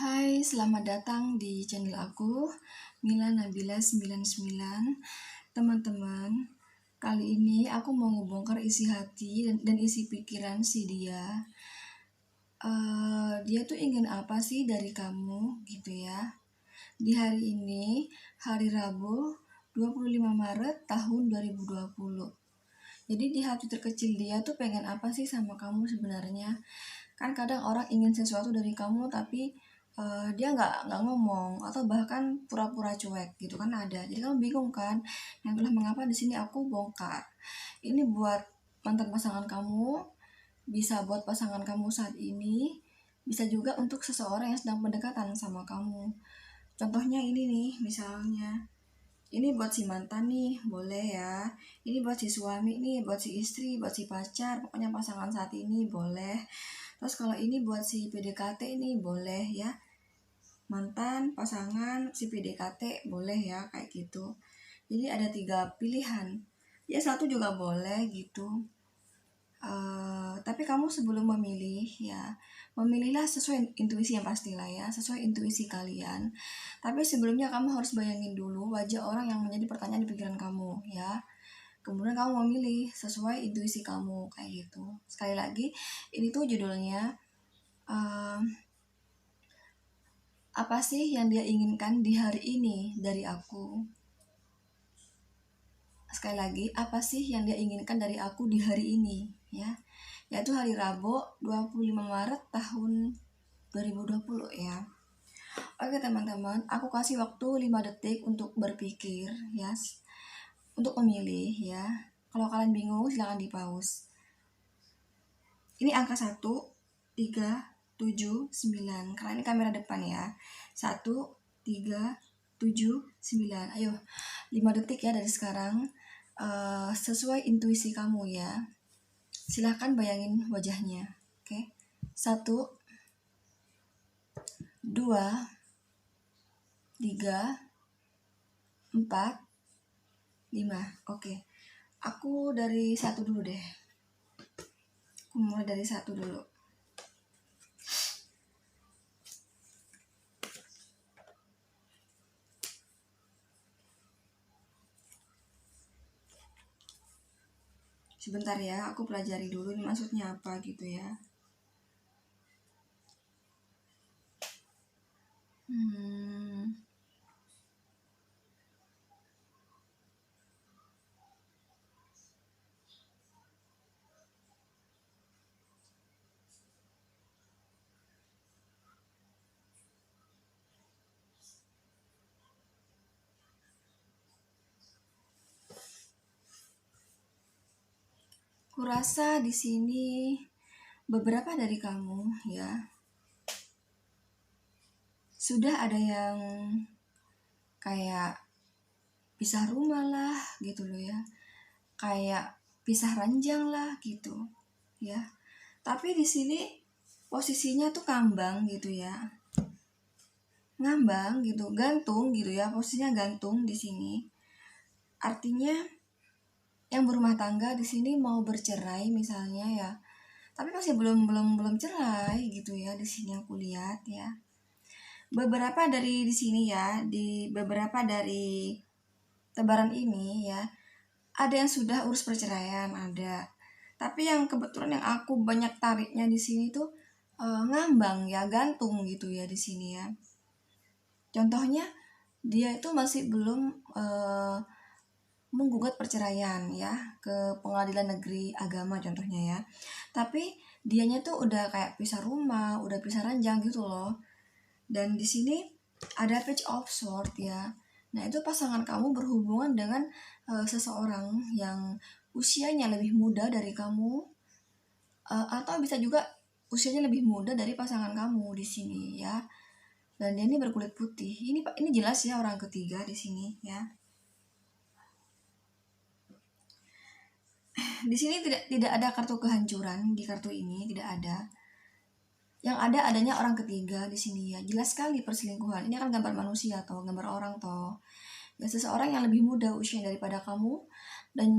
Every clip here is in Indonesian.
Hai, selamat datang di channel aku, Mila Nabila 99. Teman-teman, kali ini aku mau ngebongkar isi hati dan isi pikiran si dia. Dia tuh ingin apa sih dari kamu gitu ya. Di hari ini, hari Rabu 25 Maret tahun 2020. Jadi di hati terkecil dia tuh pengen apa sih sama kamu sebenarnya? Kan kadang orang ingin sesuatu dari kamu tapi dia nggak ngomong atau bahkan pura-pura cuek gitu kan ada. Jadi kamu bingung kan? Yang itulah mengapa di sini aku bongkar. Ini buat mantan pasangan kamu, bisa buat pasangan kamu saat ini, bisa juga untuk seseorang yang sedang pendekatan sama kamu. Contohnya ini nih, misalnya ini buat si mantan nih, boleh ya. Ini buat si suami nih, buat si istri, buat si pacar, pokoknya pasangan saat ini boleh. Terus kalau ini buat si PDKT nih, boleh ya. Mantan, pasangan, si PDKT boleh ya, kayak gitu. Jadi ada 3 pilihan. Ya satu juga boleh gitu. Tapi kamu sebelum memilih ya, memilihlah sesuai intuisi yang pastilah ya, sesuai intuisi kalian. Tapi sebelumnya kamu harus bayangin dulu wajah orang yang menjadi pertanyaan di pikiran kamu ya. Kemudian kamu memilih sesuai intuisi kamu kayak gitu. Sekali lagi, ini tuh judulnya apa sih yang dia inginkan di hari ini dari aku? Sekali lagi, apa sih yang dia inginkan dari aku di hari ini ya? Yaitu hari Rabu 25 Maret tahun 2020 ya. Oke teman-teman, aku kasih waktu 5 detik untuk berpikir ya, untuk memilih ya. Kalau kalian bingung silahkan di pause. Ini angka 1, 3, 7, 9. Karena ini kamera depan ya. 1, 3, 7, 9. Ayo 5 detik ya dari sekarang. Sesuai intuisi kamu ya. Silahkan bayangin wajahnya. Oke. 1, 2, 3, 4, 5. Oke. Aku dari 1 dulu deh. Aku mulai dari 1 dulu. Sebentar ya, aku pelajari dulu ini maksudnya apa gitu ya. Kurasa di sini beberapa dari kamu ya sudah ada yang kayak pisah rumah lah gitu loh ya, kayak pisah ranjang lah gitu ya. Tapi di sini posisinya tuh ngambang gitu ya, ngambang gitu, gantung gitu ya, posisinya gantung di sini. Artinya yang berumah tangga di sini mau bercerai misalnya ya, tapi masih belum cerai gitu ya. Di sini aku lihat ya, beberapa dari di sini ya, di beberapa dari tebaran ini ya, ada yang sudah urus perceraian, ada. Tapi yang kebetulan yang aku banyak tariknya di sini tuh ngambang ya, gantung gitu ya di sini ya. Contohnya dia itu masih belum menggugat perceraian ya ke pengadilan negeri agama contohnya ya. Tapi dianya tuh udah kayak pisah rumah, udah pisah ranjang gitu loh. Dan di sini ada page of sword ya. Nah, itu pasangan kamu berhubungan dengan seseorang yang usianya lebih muda dari kamu, atau bisa juga usianya lebih muda dari pasangan kamu di sini ya. Dan dia ini berkulit putih. Ini jelas ya orang ketiga di sini ya. Di sini tidak ada kartu kehancuran, di kartu ini tidak ada. Yang adanya orang ketiga di sini ya. Jelas sekali perselingkuhan. Ini kan gambar manusia atau gambar orang toh. Ya, seseorang yang lebih muda usianya daripada kamu dan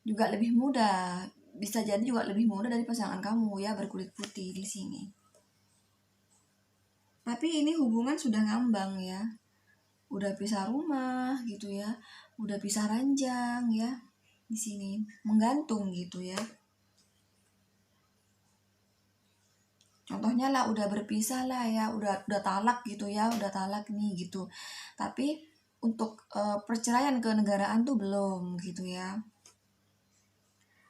juga lebih muda, bisa jadi juga lebih muda dari pasangan kamu ya, berkulit putih di sini. Tapi ini hubungan sudah ngambang ya, udah pisah rumah gitu ya, udah pisah ranjang ya, di sini menggantung gitu ya. Contohnya lah udah berpisah lah ya, udah talak gitu ya, udah talak nih gitu. Tapi untuk perceraian kenegaraan tuh belum gitu ya.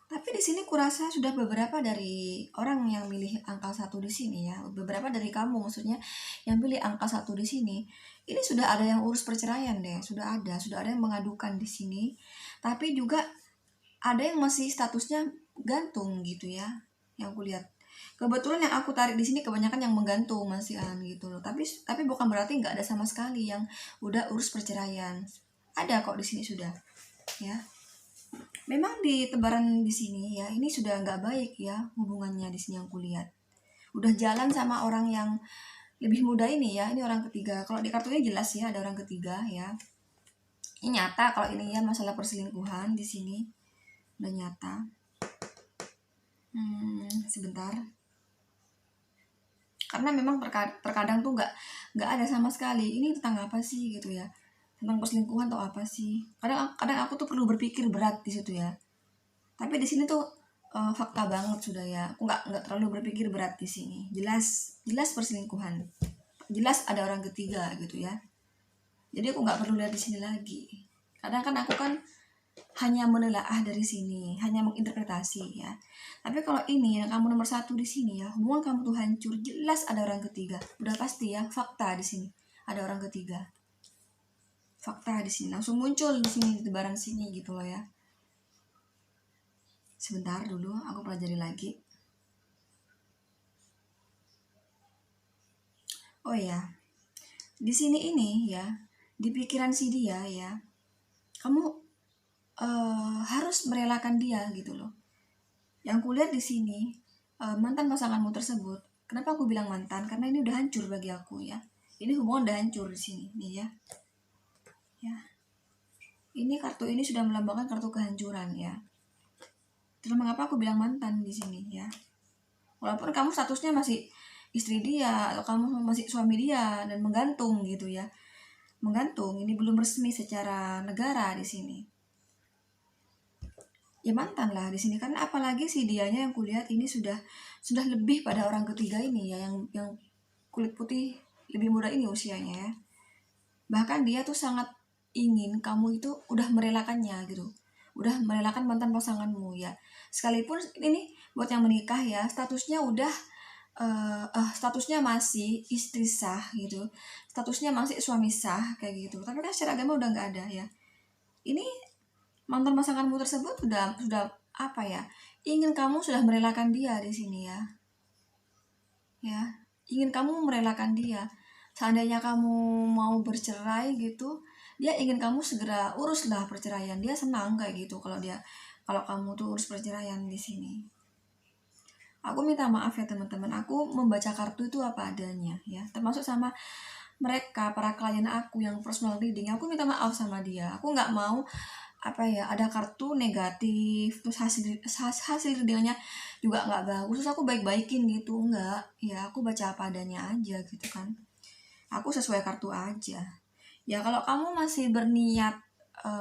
Tapi di sini kurasa sudah beberapa dari orang yang milih angka 1 di sini ya, beberapa dari kamu maksudnya yang pilih angka 1 di sini. Ini sudah ada yang urus perceraian deh, sudah ada yang mengadukan di sini. Tapi juga ada yang masih statusnya gantung gitu ya, yang aku lihat. Kebetulan yang aku tarik di sini kebanyakan yang menggantung masih gitu loh. Tapi bukan berarti nggak ada sama sekali yang udah urus perceraian. Ada kok di sini sudah, ya. Memang di tebaran di sini ya, ini sudah nggak baik ya hubungannya di sini yang kulihat. Udah jalan sama orang yang lebih muda ini ya, ini orang ketiga. Kalau di kartunya jelas ya ada orang ketiga ya. Ini nyata kalau ini ya masalah perselingkuhan di sini udah nyata. Sebentar. Karena memang terkadang tuh nggak ada sama sekali. Ini tentang apa sih gitu ya? Tentang perselingkuhan atau apa sih? Kadang aku tuh perlu berpikir berat di situ ya. Tapi di sini tuh fakta banget sudah ya. Aku nggak terlalu berpikir berat di sini. Jelas perselingkuhan. Jelas ada orang ketiga gitu ya. Jadi aku nggak perlu lihat di sini lagi. Kadang kan aku kan hanya menelaah dari sini, hanya menginterpretasi ya. Tapi kalau ini yang kamu nomor 1 di sini ya, hubungan kamu tuh hancur, jelas ada orang ketiga. Udah pasti ya, fakta di sini. Ada orang ketiga. Fakta di sini langsung muncul di sini di tebaran sini gitu loh ya. Sebentar dulu, aku pelajari lagi. Oh ya, di sini ini ya, di pikiran si dia ya, kamu harus merelakan dia gitu loh. Yang kulihat di sini mantan pasanganmu tersebut. Kenapa aku bilang mantan? Karena ini udah hancur bagi aku ya. Ini hubungan udah hancur di sini nih ya. Ya. Ini kartu ini sudah melambangkan kartu kehancuran ya. Terus mengapa aku bilang mantan di sini ya? Walaupun kamu statusnya masih istri dia atau kamu masih suami dia dan menggantung gitu ya. Menggantung, ini belum resmi secara negara di sini. Ya mantan lah di sini kan, apalagi si dianya yang kulihat ini sudah lebih pada orang ketiga ini ya, yang kulit putih lebih muda ini usianya ya. Bahkan dia tuh sangat ingin kamu itu udah merelakannya gitu, udah merelakan mantan pasanganmu ya. Sekalipun ini buat yang menikah ya, statusnya udah statusnya masih istri sah gitu, statusnya masih suami sah kayak gitu, tapi kan secara agama udah nggak ada ya. Ini mantan pasanganmu tersebut sudah apa ya, ingin kamu sudah merelakan dia di sini ya, ingin kamu merelakan dia. Seandainya kamu mau bercerai gitu, dia ingin kamu segera uruslah perceraian. Dia senang kayak gitu kalau kamu tuh urus perceraian di sini. Aku minta maaf ya teman-teman, aku membaca kartu itu apa adanya ya, termasuk sama mereka para klien aku yang personal reading. Aku minta maaf sama dia, aku nggak mau apa ya, ada kartu negatif terus hasil readingnya juga nggak bagus terus aku baik-baikin gitu, enggak ya. Aku baca apa adanya aja gitu kan, aku sesuai kartu aja ya. Kalau kamu masih berniat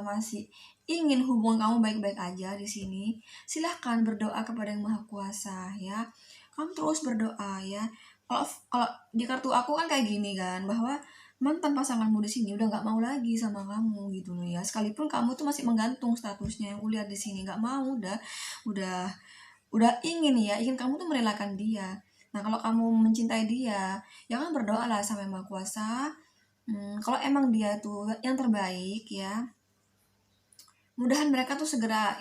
masih ingin hubungan kamu baik-baik aja di sini, silahkan berdoa kepada Yang Maha Kuasa ya. Kamu terus berdoa ya. Kalau di kartu aku kan kayak gini kan, bahwa mantan pasanganmu di sini udah nggak mau lagi sama kamu gitu loh ya. Sekalipun kamu tuh masih menggantung statusnya, yang kulihat di sini nggak mau, udah ingin kamu tuh merelakan dia. Nah kalau kamu mencintai dia, ya kan berdoalah sama Yang Maha Kuasa. Kalau emang dia tuh yang terbaik ya, mudahan mereka tuh segera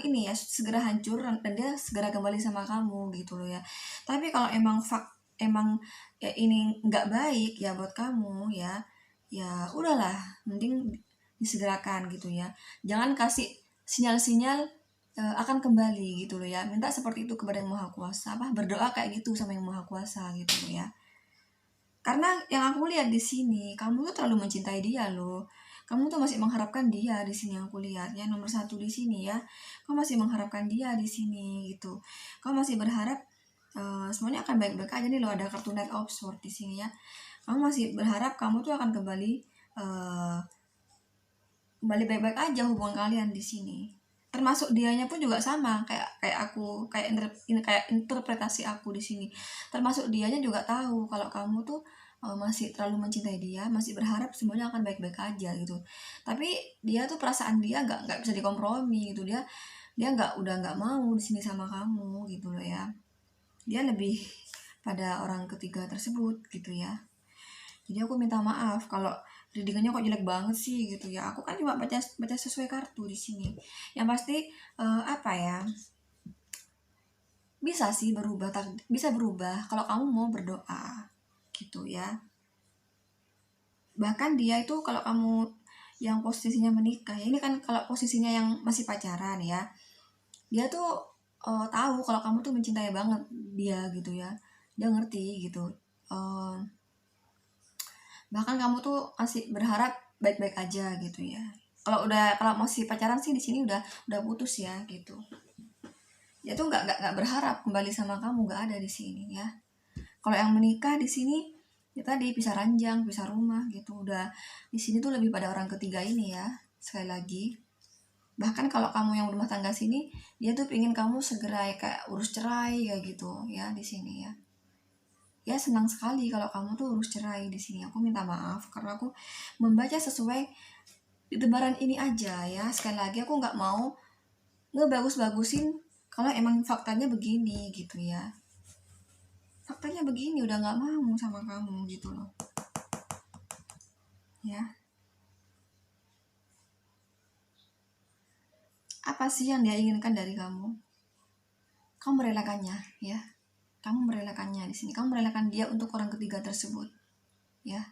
hancur dan dia segera kembali sama kamu gitu loh ya. Tapi kalau emang ya ini nggak baik ya buat kamu ya, ya udahlah, mending disegerakan gitu ya. Jangan kasih sinyal-sinyal akan kembali gitu loh ya. Minta seperti itu kepada Yang Maha Kuasa, berdoa kayak gitu sama Yang Maha Kuasa gitu loh ya. Karena yang aku lihat di sini, kamu tuh terlalu mencintai dia loh. Kamu tuh masih mengharapkan dia di sini, yang aku lihat ya, nomor 1 di sini ya. Kamu masih mengharapkan dia di sini gitu. Kamu masih berharap semuanya akan baik-baik aja nih loh. Ada kartu Knight of Swords di sini ya. Kamu masih berharap kamu tuh akan kembali baik-baik aja hubungan kalian di sini. Termasuk dianya pun juga sama kayak aku, kayak interpretasi aku di sini. Termasuk dianya juga tahu kalau kamu tuh masih terlalu mencintai dia, masih berharap semuanya akan baik-baik aja gitu. Tapi dia tuh perasaan dia nggak bisa dikompromi gitu. Dia udah nggak mau di sini sama kamu gitu loh ya. Dia lebih pada orang ketiga tersebut gitu ya. Jadi aku minta maaf kalau readingannya kok jelek banget sih gitu ya. Aku kan cuma baca sesuai kartu di sini. Yang pasti apa ya, bisa sih berubah, bisa berubah kalau kamu mau berdoa gitu ya. Bahkan dia itu kalau kamu yang posisinya menikah, ini kan kalau posisinya yang masih pacaran ya, dia tuh tahu kalau kamu tuh mencintai banget dia gitu ya. Dia ngerti gitu. Bahkan kamu tuh masih berharap baik-baik aja gitu ya. Kalau masih pacaran sih di sini udah putus ya gitu. Dia tuh nggak berharap kembali sama kamu, nggak ada di sini ya. Kalau yang menikah di sini ya tadi pisah ranjang, pisah rumah gitu. Udah di sini tuh lebih pada orang ketiga ini ya. Sekali lagi. Bahkan kalau kamu yang rumah tangga sini, dia tuh pingin kamu segera kayak urus cerai kayak gitu ya di sini ya. Ya senang sekali kalau kamu tuh urus cerai di sini. Aku minta maaf karena aku membaca sesuai di lembaran ini aja ya. Sekali lagi aku nggak mau ngebagus-bagusin kalau emang faktanya begini gitu ya. Faktanya begini, udah nggak mau sama kamu gitu loh ya. Apa sih yang dia inginkan dari kamu? Kamu merelakannya ya. Kamu merelakannya di sini. Kamu merelakan dia untuk orang ketiga tersebut ya.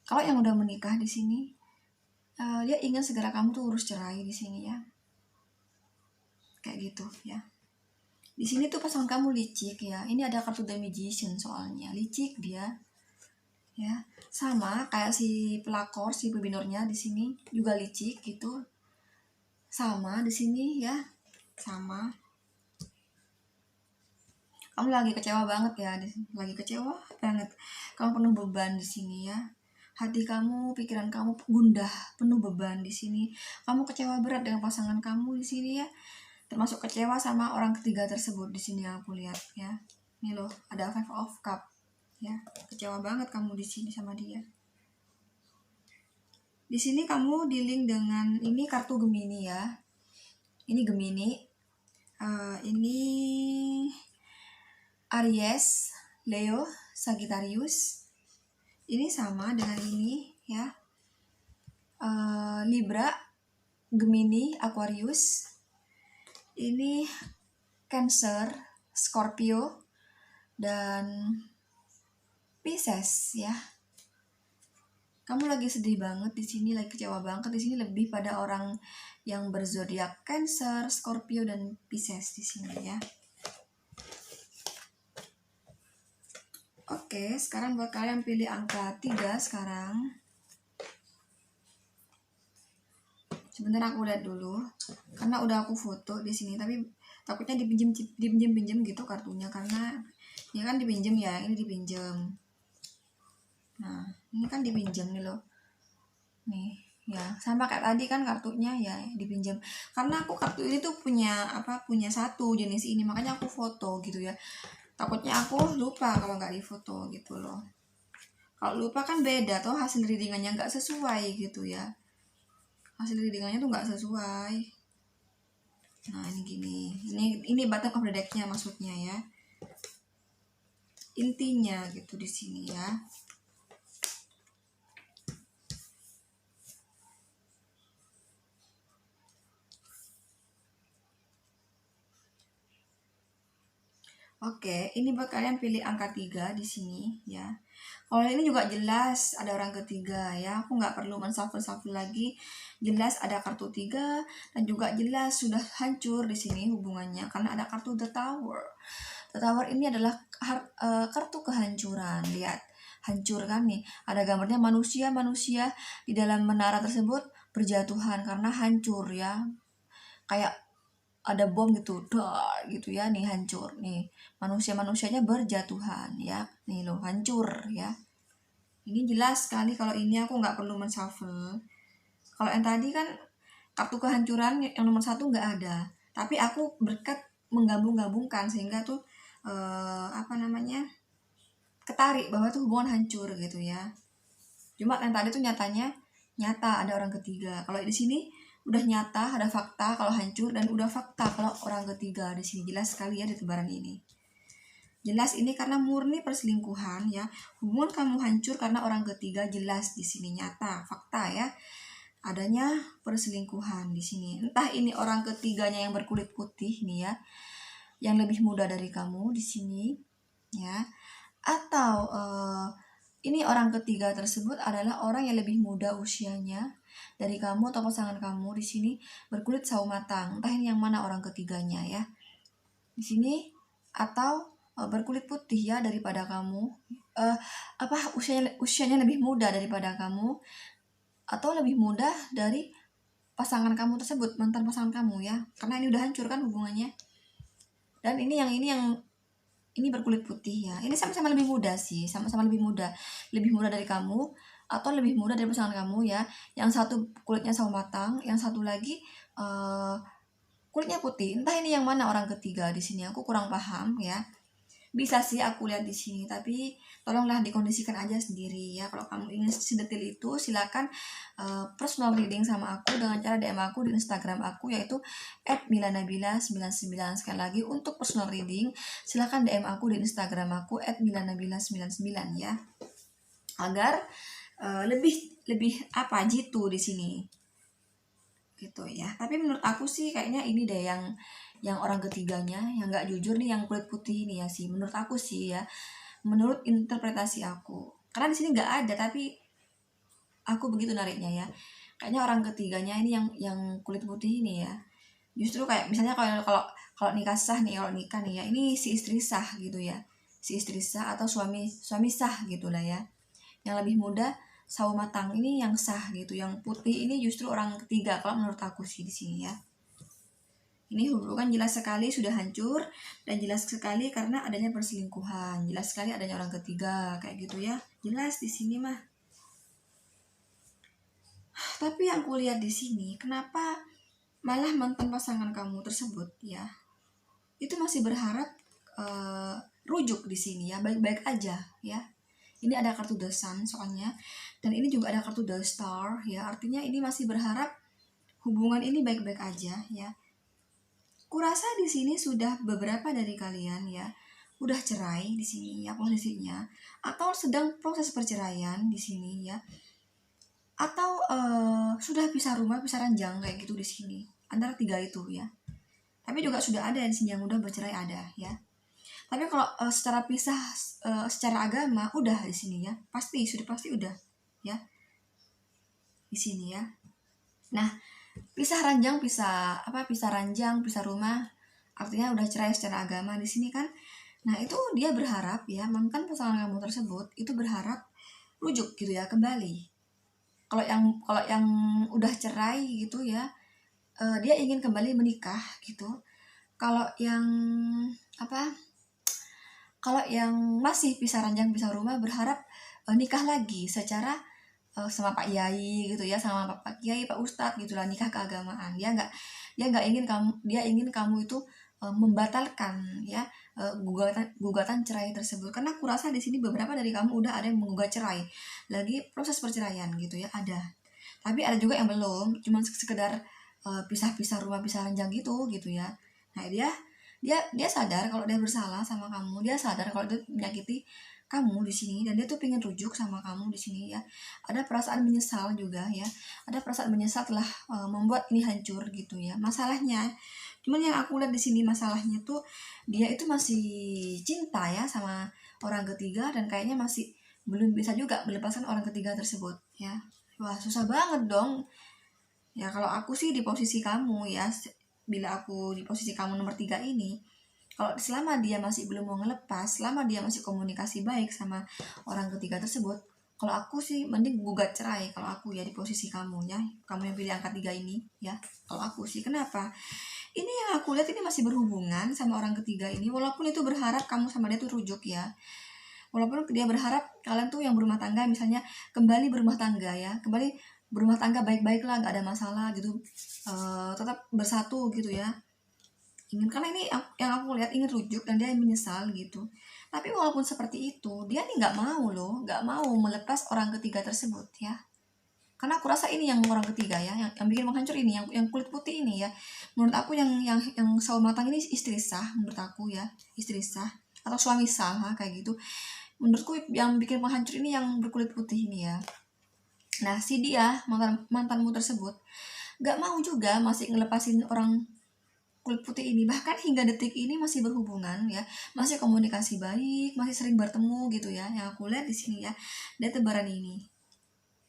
Kalau yang udah menikah di sini, dia ingin segera kamu tuh urus cerai di sini ya. Kayak gitu ya. Di sini tuh pasangan kamu licik ya. Ini ada kartu The Magician soalnya. Licik dia. Ya, sama kayak si pelakor, si pebinornya di sini juga licik gitu. Sama di sini ya. Sama. Kamu lagi kecewa banget ya, lagi kecewa banget. Kamu penuh beban di sini ya. Hati kamu, pikiran kamu gundah, penuh beban di sini. Kamu kecewa berat dengan pasangan kamu di sini ya. Termasuk kecewa sama orang ketiga tersebut di sini aku lihat ya. Ini loh, ada Five of Cup ya. Kecewa banget kamu di sini sama dia. Di sini kamu dealing dengan ini kartu Gemini ya. Ini Gemini. Ini Aries, Leo, Sagittarius. Ini sama dengan ini ya. Libra, Gemini, Aquarius. Ini Cancer, Scorpio, dan Pisces ya. Kamu lagi sedih banget di sini, lagi kecewa banget di sini, lebih pada orang yang berzodiak Cancer, Scorpio, dan Pisces di sini ya. Oke, sekarang buat kalian pilih angka 3 sekarang. Sebentar aku lihat dulu, karena udah aku foto di sini, tapi takutnya dipinjem gitu kartunya, karena ya kan dipinjem ya, ini dipinjem. Nah, ini kan dipinjem nih loh. Nih, ya sama kayak tadi kan kartunya ya dipinjam, karena aku kartu ini tuh punya satu jenis ini, makanya aku foto gitu ya. Takutnya aku lupa kalau nggak difoto gitu loh. Kalau lupa kan beda toh, hasil readingannya nggak sesuai gitu ya. Hasil readingannya tuh nggak sesuai. Nah ini gini, ini bottom of the deck-nya maksudnya ya. Intinya gitu di sini ya. Oke, ini buat kalian pilih angka 3 di sini ya. Kalau ini juga jelas ada orang ketiga ya. Aku nggak perlu menshuffle-shuffle lagi. Jelas ada kartu 3 dan juga jelas sudah hancur di sini hubungannya karena ada kartu The Tower. The Tower ini adalah kartu kehancuran. Lihat, hancur kan nih. Ada gambarnya manusia di dalam menara tersebut berjatuhan karena hancur ya. Kayak ada bom gitu, dar gitu ya, nih hancur nih, manusianya berjatuhan ya, nih loh hancur ya. Ini jelas sekali kalau ini aku nggak perlu menshuffle. Kalau yang tadi kan kartu kehancuran yang nomor 1 nggak ada, tapi aku berkat menggabung-gabungkan sehingga tuh apa namanya, ketarik bahwa tuh hubungan hancur gitu ya. Cuma yang tadi tuh nyata ada orang ketiga. Kalau di sini udah nyata, ada fakta kalau hancur, dan udah fakta kalau orang ketiga di sini, jelas sekali ya di tebaran ini. Jelas ini karena murni perselingkuhan ya. Hubungan kamu hancur karena orang ketiga, jelas di sini nyata, fakta ya. Adanya perselingkuhan di sini. Entah ini orang ketiganya yang berkulit putih nih ya, yang lebih muda dari kamu di sini ya, atau ini orang ketiga tersebut adalah orang yang lebih muda usianya dari kamu atau pasangan kamu di sini, berkulit sawo matang. Entah ini yang mana orang ketiganya ya di sini, atau berkulit putih ya daripada kamu, usianya lebih muda daripada kamu, atau lebih muda dari pasangan kamu tersebut, mantan pasangan kamu ya, karena ini udah hancur kan hubungannya. Dan ini berkulit putih ya, ini sama-sama lebih muda sih, sama-sama lebih muda dari kamu atau lebih muda dari pasangan kamu ya. Yang satu kulitnya sawo matang, yang satu lagi kulitnya putih. Entah ini yang mana orang ketiga di sini, aku kurang paham ya. Bisa sih aku lihat di sini, tapi tolonglah dikondisikan aja sendiri ya. Kalau kamu ingin sedetil itu, silakan personal reading sama aku dengan cara DM aku di Instagram aku, yaitu @milanabila99. Sekali lagi, untuk personal reading silakan DM aku di Instagram aku @milanabila99 ya, agar lebih apa jitu di sini gitu ya. Tapi menurut aku sih kayaknya ini deh yang orang ketiganya yang nggak jujur nih, yang kulit putih ini ya sih, menurut aku sih ya, menurut interpretasi aku, karena di sini nggak ada, tapi aku begitu nariknya ya. Kayaknya orang ketiganya ini yang kulit putih ini ya, justru kayak misalnya kalau nikah sah nih, kalau nikah nih ya, ini si istri sah gitu ya, si istri sah atau suami sah gitulah ya. Yang lebih muda sawo matang ini yang sah gitu, yang putih ini justru orang ketiga kalau menurut aku sih di sini ya. Ini hubungan jelas sekali sudah hancur, dan jelas sekali karena adanya perselingkuhan, jelas sekali adanya orang ketiga kayak gitu ya, jelas di sini mah. Tapi yang kulihat di sini, kenapa malah mantan pasangan kamu tersebut ya itu masih berharap rujuk di sini ya, baik-baik aja ya. Ini ada kartu The Sun soalnya, dan ini juga ada kartu The Star ya, artinya ini masih berharap hubungan ini baik-baik aja ya. Kurasa di sini sudah beberapa dari kalian ya udah cerai di sini ya posisinya, atau sedang proses perceraian di sini ya, atau sudah pisah rumah, pisah ranjang kayak gitu di sini, antara 3 itu ya. Tapi juga sudah ada di sini yang udah bercerai, ada ya. Tapi kalau secara pisah secara agama udah di sini ya, sudah pasti udah ya di sini ya. Nah, pisah ranjang, pisah rumah, artinya udah cerai secara agama di sini kan. Nah, itu dia berharap ya, mantan pasangan kamu tersebut itu berharap rujuk gitu ya, kembali. Kalau yang udah cerai gitu ya, dia ingin kembali menikah gitu. Kalau yang masih pisah ranjang, pisah rumah, berharap nikah lagi secara sama Pak Yai gitu ya, sama Pak Kiai, Pak Ustadz gitulah, nikah keagamaan. Dia ingin kamu itu membatalkan ya gugatan cerai tersebut, karena kurasa di sini beberapa dari kamu udah ada yang menggugat cerai, lagi proses perceraian gitu ya, ada. Tapi ada juga yang belum, cuma sekedar pisah rumah, pisah ranjang gitu ya. Nah, dia sadar kalau dia bersalah sama kamu, dia sadar kalau dia menyakiti kamu di sini, dan dia tuh pengen rujuk sama kamu di sini ya. Ada perasaan menyesal juga ya, ada perasaan menyesal telah membuat ini hancur gitu ya. Masalahnya, cuman yang aku lihat di sini masalahnya tuh dia itu masih cinta ya sama orang ketiga, dan kayaknya masih belum bisa juga melepaskan orang ketiga tersebut ya. Wah, susah banget dong ya. Kalau aku sih di posisi kamu ya, bila aku di posisi kamu nomor 3 ini, kalau selama dia masih belum mau ngelepas, selama dia masih komunikasi baik sama orang ketiga tersebut, Kalau aku sih mending gugat cerai kalau aku ya, di posisi kamu ya, kamu yang pilih angka 3 ini ya. Kalau aku sih, kenapa? Ini yang aku lihat ini masih berhubungan sama orang ketiga ini, walaupun itu berharap kamu sama dia tuh rujuk ya. Walaupun dia berharap kalian tuh yang berumah tangga misalnya kembali berumah tangga ya, kembali berumah tangga baik-baik lah, nggak ada masalah gitu, tetap bersatu gitu ya. Ingin, karena ini yang aku lihat ingin rujuk dan dia menyesal gitu. Tapi walaupun seperti itu, dia nih nggak mau loh, nggak mau melepas orang ketiga tersebut ya. Karena aku rasa ini yang orang ketiga ya, yang bikin menghancur ini, yang kulit putih ini ya. Menurut aku yang sawo matang ini istri sah, menurut aku ya, istri sah atau suami sah kayak gitu. Menurutku yang bikin menghancur ini yang berkulit putih ini ya. Nah, si dia mantanmu tersebut gak mau juga masih ngelepasin orang kulit putih ini, bahkan hingga detik ini masih berhubungan ya, masih komunikasi baik, masih sering bertemu gitu ya. Yang aku lihat di sini ya, dia tebaran ini.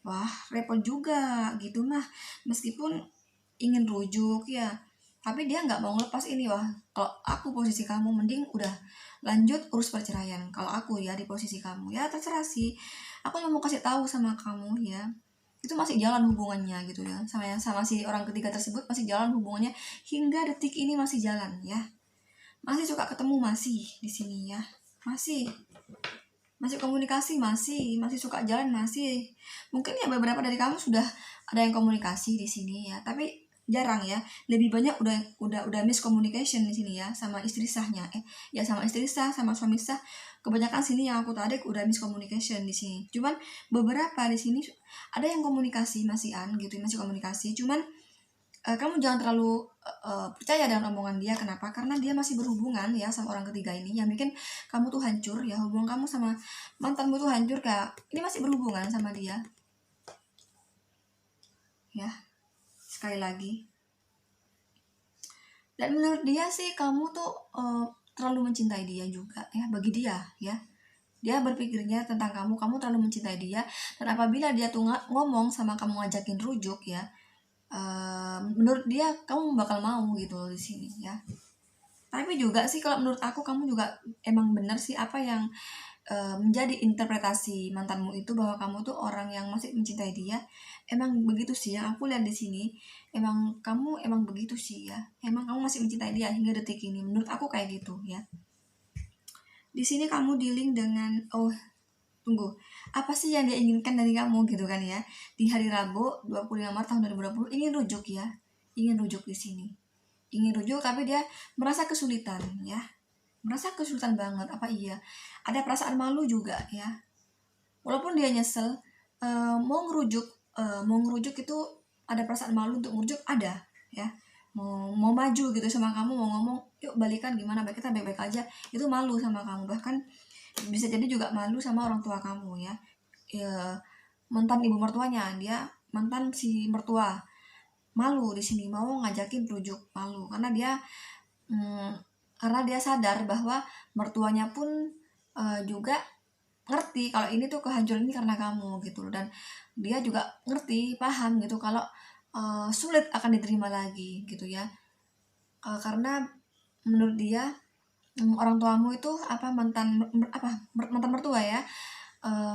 Wah, repot juga gitu mah, meskipun ingin rujuk ya, tapi dia nggak mau ngelepas ini. Wah, kalau aku posisi kamu mending udah lanjut urus perceraian. Kalau aku ya di posisi kamu ya terserah sih, aku yang mau kasih tahu sama kamu ya, itu masih jalan hubungannya gitu ya, sama si orang ketiga tersebut masih jalan hubungannya hingga detik ini, masih jalan ya, masih suka ketemu, masih di sini ya, masih komunikasi, masih suka jalan, masih. Mungkin ya beberapa dari kamu sudah ada yang komunikasi di sini ya, tapi jarang ya, lebih banyak udah miscommunication di sini ya, sama istri sahnya ya, sama istri sah sama suami sah. Kebanyakan sini yang aku tarik udah miscommunication di sini. Cuman beberapa di sini ada yang komunikasi gitu, masih komunikasi. Cuman kamu jangan terlalu percaya dengan omongan dia. Kenapa? Karena dia masih berhubungan ya sama orang ketiga ini, yang bikin kamu tuh hancur ya, hubungan kamu sama mantanmu tuh hancur, kayak ini masih berhubungan sama dia ya, sekali lagi. Dan menurut dia sih kamu tuh terlalu mencintai dia juga ya, bagi dia ya. Dia berpikirnya tentang kamu terlalu mencintai dia, dan apabila dia tuh ngomong sama kamu ngajakin rujuk ya, menurut dia kamu bakal mau gitu loh di sini ya. Tapi juga sih kalau menurut aku kamu juga emang bener sih apa yang menjadi interpretasi mantanmu itu, bahwa kamu tuh orang yang masih mencintai dia. Emang begitu sih yang aku lihat di sini, emang kamu emang begitu sih ya, emang kamu masih mencintai dia hingga detik ini, menurut aku kayak gitu ya. Di sini kamu dealing dengan, tunggu, apa sih yang dia inginkan dari kamu gitu kan ya, di hari Rabu 25 Maret tahun 2020 ingin rujuk ya, ingin rujuk di sini, ingin rujuk, tapi dia merasa kesulitan ya, merasa kesulitan banget. Apa iya ada perasaan malu juga ya, walaupun dia nyesel mau ngerujuk itu ada perasaan malu untuk ngerujuk, ada ya, mau maju gitu sama kamu, mau ngomong yuk balikan gimana, baik kita baik-baik aja, itu malu sama kamu, bahkan bisa jadi juga malu sama orang tua kamu ya, mantan ibu mertuanya, dia mantan si mertua, malu di sini mau ngajakin rujuk, malu karena dia sadar bahwa mertuanya pun juga ngerti kalau ini tuh kehancuran ini karena kamu gitu, dan dia juga ngerti, paham gitu kalau sulit akan diterima lagi gitu ya, karena menurut dia orang tuamu itu mantan mertua ya,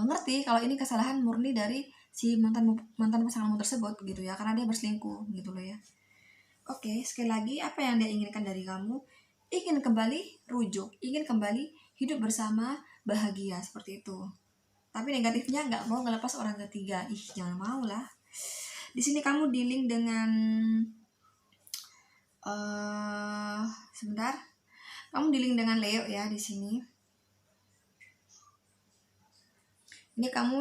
ngerti kalau ini kesalahan murni dari si mantan pasanganmu tersebut gitu ya, karena dia berselingkuh gitu loh ya. Oke, sekali lagi, apa yang dia inginkan dari kamu? Ingin kembali rujuk, ingin kembali hidup bersama, bahagia, seperti itu. Tapi negatifnya nggak mau ngelepas orang ketiga. Jangan mau lah. Di sini kamu dealing dengan sebentar. Kamu dealing dengan Leo ya di sini. Ini kamu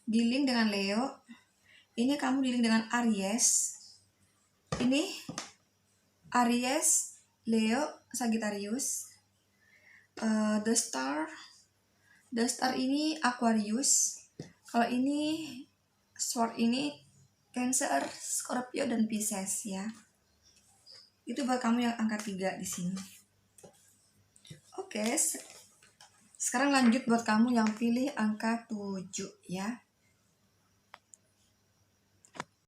dealing dengan Leo. Ini kamu dealing dengan Aries. Ini Aries, Leo, Sagittarius. The Star ini Aquarius. Kalau ini Sword ini Cancer, Scorpio, dan Pisces ya. Itu buat kamu yang angka 3 di sini. Oke, sekarang lanjut buat kamu yang pilih angka 7 ya.